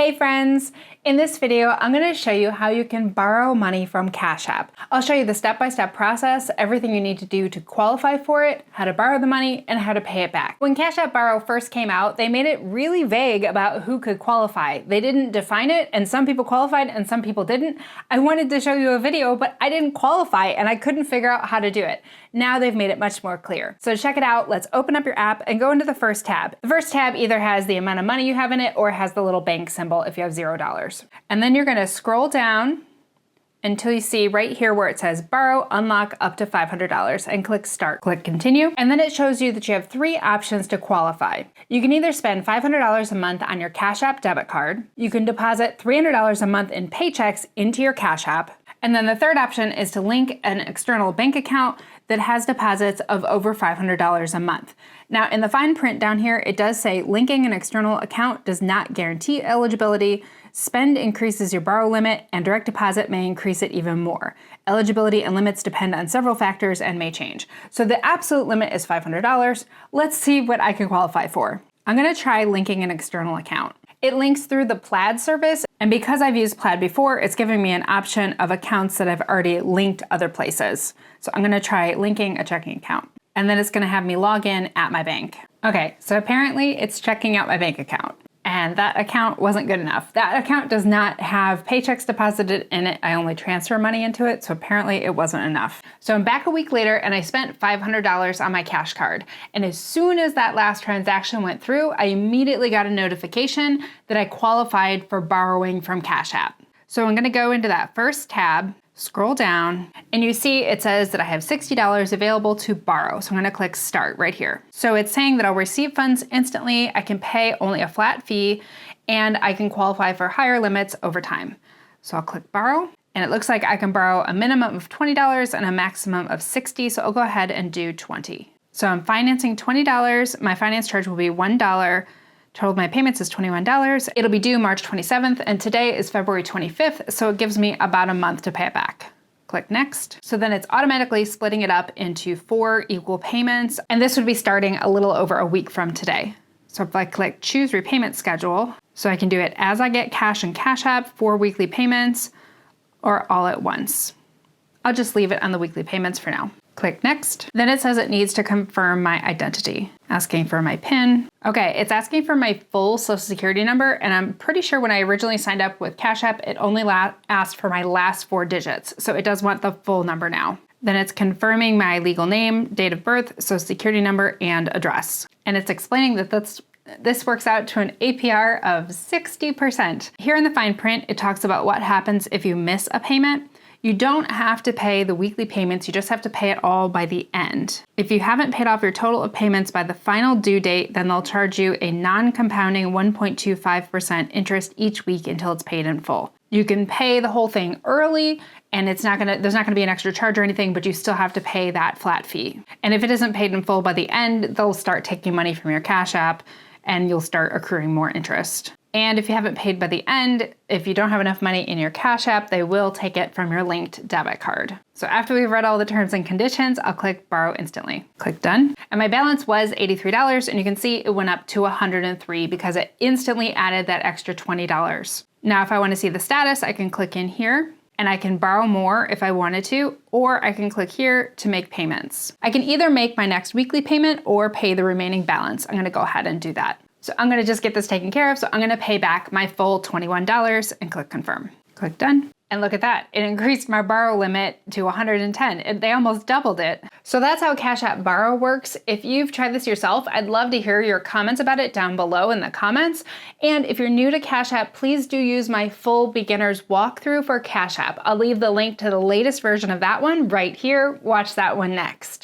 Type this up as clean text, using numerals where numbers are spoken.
Hey friends! In this video, I'm going to show you how you can borrow money from Cash App. I'll show you the step-by-step process, everything you need to do to qualify for it, how to borrow the money, and how to pay it back. When Cash App Borrow first came out, they made it really vague about who could qualify. They didn't define it, and some people qualified and some people didn't. I wanted to show you a video, but I didn't qualify and I couldn't figure out how to do it. Now they've made it much more clear. So check it out. Let's open up your app and go into the first tab. The first tab either has the amount of money you have in it or has the little bank symbol if you have $0. And then you're going to scroll down until you see right here where it says borrow, unlock up to $500 and click start. Click continue. And then it shows you that you have three options to qualify. You can either spend $500 a month on your Cash App debit card. You can deposit $300 a month in paychecks into your Cash App. And then the third option is to link an external bank account that has deposits of over $500 a month. Now in the fine print down here, it does say linking an external account does not guarantee eligibility. Spend increases your borrow limit and direct deposit may increase it even more. Eligibility and limits depend on several factors and may change. So the absolute limit is $500. Let's see what I can qualify for. I'm gonna try linking an external account. It links through the Plaid service, and because I've used Plaid before, it's giving me an option of accounts that I've already linked other places. So I'm gonna try linking a checking account, and then it's gonna have me log in at my bank. Okay, so apparently it's checking out my bank account, and that account wasn't good enough. That account does not have paychecks deposited in it. I only transfer money into it, so apparently it wasn't enough. So I'm back a week later and I spent $500 on my cash card. And as soon as that last transaction went through, I immediately got a notification that I qualified for borrowing from Cash App. So I'm gonna go into that first tab, scroll down, and you see it says that I have $60 available to borrow. So I'm gonna click start right here. So it's saying that I'll receive funds instantly, I can pay only a flat fee, and I can qualify for higher limits over time. So I'll click borrow, and it looks like I can borrow a minimum of $20 and a maximum of $60, so I'll go ahead and do 20. So I'm financing $20, my finance charge will be $1, total of my payments is $21. It'll be due March 27th, and today is February 25th, so it gives me about a month to pay it back. Click next. So then it's automatically splitting it up into 4 equal payments, and this would be starting a little over a week from today. So if I click choose repayment schedule, so I can do it as I get cash and Cash App, 4 weekly payments, or all at once. I'll just leave it on the weekly payments for now. Click next. Then it says it needs to confirm my identity, asking for my PIN. Okay, it's asking for my full social security number, and I'm pretty sure when I originally signed up with Cash App, it only asked for my last 4 digits, so it does want the full number now. Then it's confirming my legal name, date of birth, social security number, and address. And it's explaining that this works out to an APR of 60%. Here in the fine print, it talks about what happens if you miss a payment. You don't have to pay the weekly payments, you just have to pay it all by the end. If you haven't paid off your total of payments by the final due date, then they'll charge you a non-compounding 1.25% interest each week until it's paid in full. You can pay the whole thing early, and there's not gonna be an extra charge or anything, but you still have to pay that flat fee. And if it isn't paid in full by the end, they'll start taking money from your Cash App, and you'll start accruing more interest. And if you haven't paid by the end, if you don't have enough money in your Cash App, they will take it from your linked debit card. So after we've read all the terms and conditions, I'll click borrow instantly. Click done. And my balance was $83, and you can see it went up to $103 because it instantly added that extra $20. Now, if I want to see the status, I can click in here and I can borrow more if I wanted to, or I can click here to make payments. I can either make my next weekly payment or pay the remaining balance. I'm gonna go ahead and do that. So I'm gonna just get this taken care of, so I'm gonna pay back my full $21 and click confirm. Click done. And look at that, it increased my borrow limit to 110. They almost doubled it. So that's how Cash App Borrow works. If you've tried this yourself, I'd love to hear your comments about it down below in the comments. And if you're new to Cash App, please do use my full beginner's walkthrough for Cash App. I'll leave the link to the latest version of that one right here. Watch that one next.